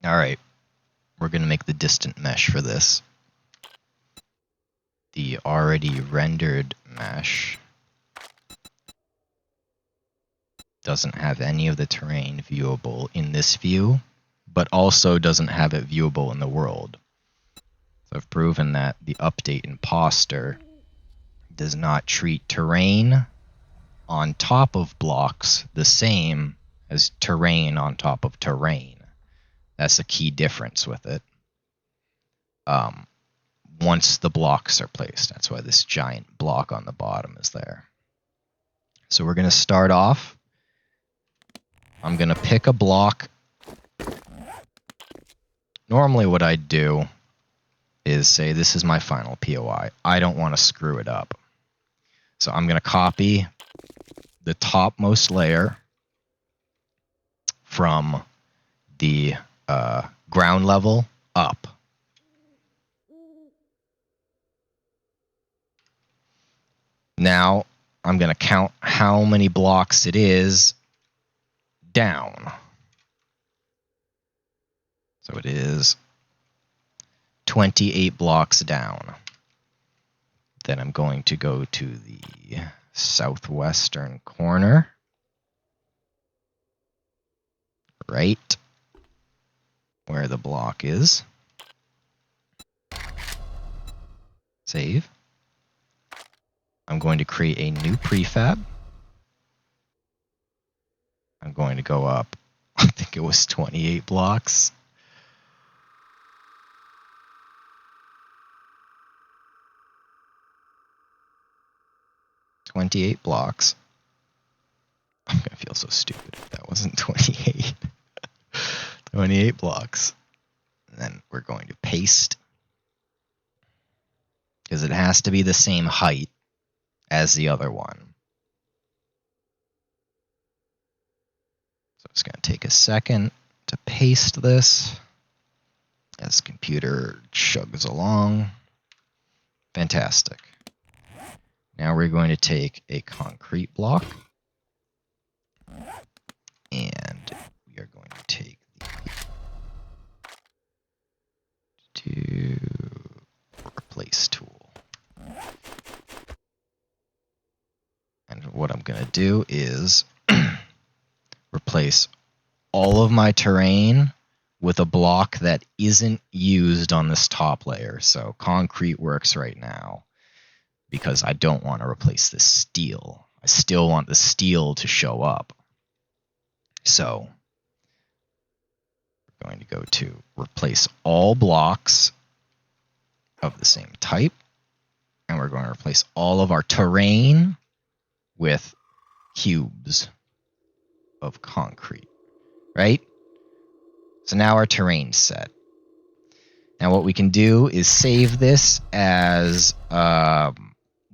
All right, we're going to make the distant mesh for this. The already rendered mesh doesn't have any of the terrain viewable in this view, but also doesn't have it viewable in the world. So I've proven that the update imposter does not treat terrain on top of blocks the same as terrain on top of terrain. That's a key difference with it. Once the blocks are placed, that's why this giant block on the bottom is there. So we're going to start off. I'm going to pick a block. Normally what I'd do is say, this is my final POI. I don't want to screw it up. So I'm going to copy the topmost layer from the ground level up. Now I'm going to count how many blocks it is down. So it is 28 blocks down. Then I'm going to go to the southwestern corner. Right where the block is. Save. I'm going to create a new prefab. I'm going to go up, I think it was 28 blocks. I'm gonna feel so stupid if that wasn't 28. 28 blocks. And then we're going to paste, because it has to be the same height as the other one. So it's going to take a second to paste this as computer chugs along. Fantastic. Now we're going to take a concrete block, and we are going to take the replace tool. And what I'm going to do is replace all of my terrain with a block that isn't used on this top layer. So concrete works right now because I don't want to replace the steel. I still want the steel to show up. So we're going to go to replace all blocks of the same type. And we're going to replace all of our terrain with cubes of concrete, right? So now our terrain's set. Now what we can do is save this as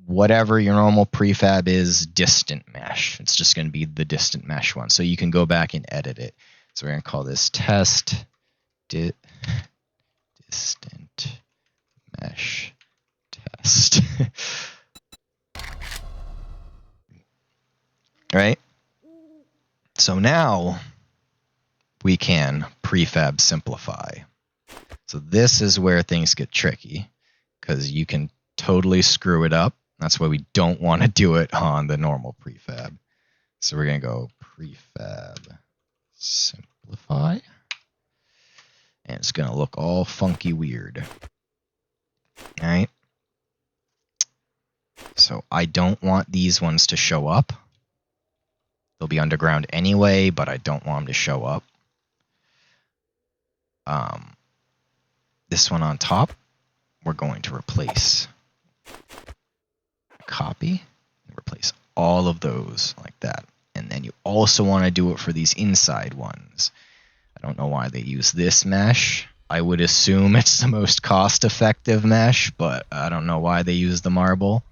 whatever your normal prefab is, distant mesh. It's just going to be the distant mesh one. So you can go back and edit it. So we're going to call this test distant mesh test. Right? So now we can prefab simplify. So this is where things get tricky, because you can totally screw it up. That's why we don't want to do it on the normal prefab. So we're going to go prefab simplify. And it's going to look all funky weird. All right? So I don't want these ones to show up. They'll be underground anyway, but I don't want them to show up. This one on top, we're going to replace copy, replace all of those like that. And then you also want to do it for these inside ones. I don't know why they use this mesh. I would assume it's the most cost-effective mesh, but I don't know why they use the marble.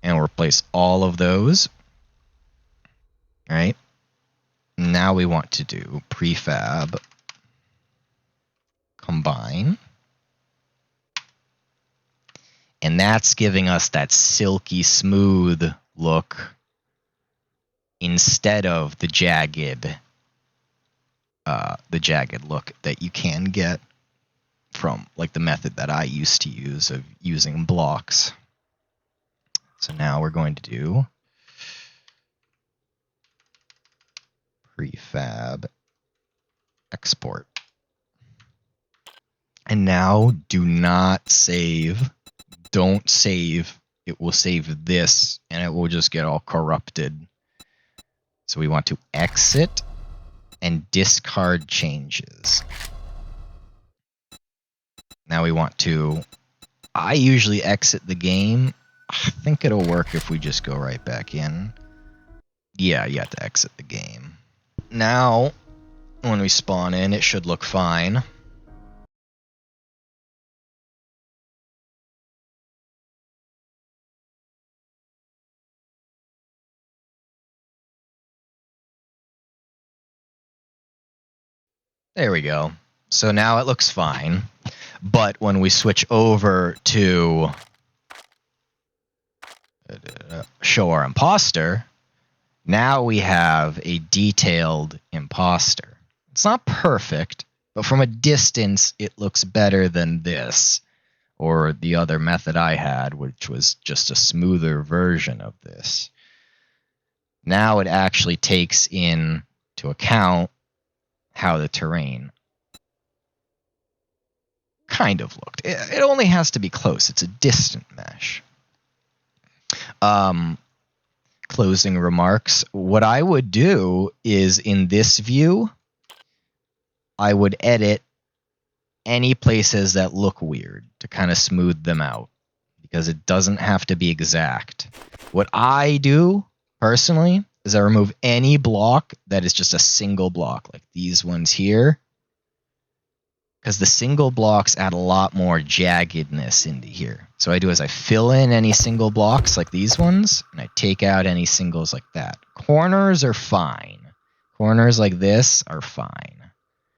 And we'll replace all of those. All right. Now we want to do prefab combine. And that's giving us that silky smooth look instead of the jagged the jagged look that you can get from like the method that I used to use of using blocks. So now we're going to do prefab export. And now do not save. Don't save. It will save this and it will just get all corrupted. So we want to exit and discard changes. Now we want to, I usually exit the game. I think it'll work if we just go right back in. Yeah, you have to exit the game. Now, when we spawn in, it should look fine. There we go. So now it looks fine. But when we switch over to show our imposter, now we have a detailed imposter. It's not perfect, but from a distance, it looks better than this, or the other method I had, which was just a smoother version of this. Now it actually takes into account how the terrain kind of looked. It only has to be close. It's a distant mesh. Closing remarks. What I would do is in this view, I would edit any places that look weird to kind of smooth them out because it doesn't have to be exact. What I do personally is I remove any block that is just a single block, like these ones here, because the single blocks add a lot more jaggedness into here. So what I do is I fill in any single blocks like these ones, and I take out any singles like that. Corners are fine. Corners like this are fine.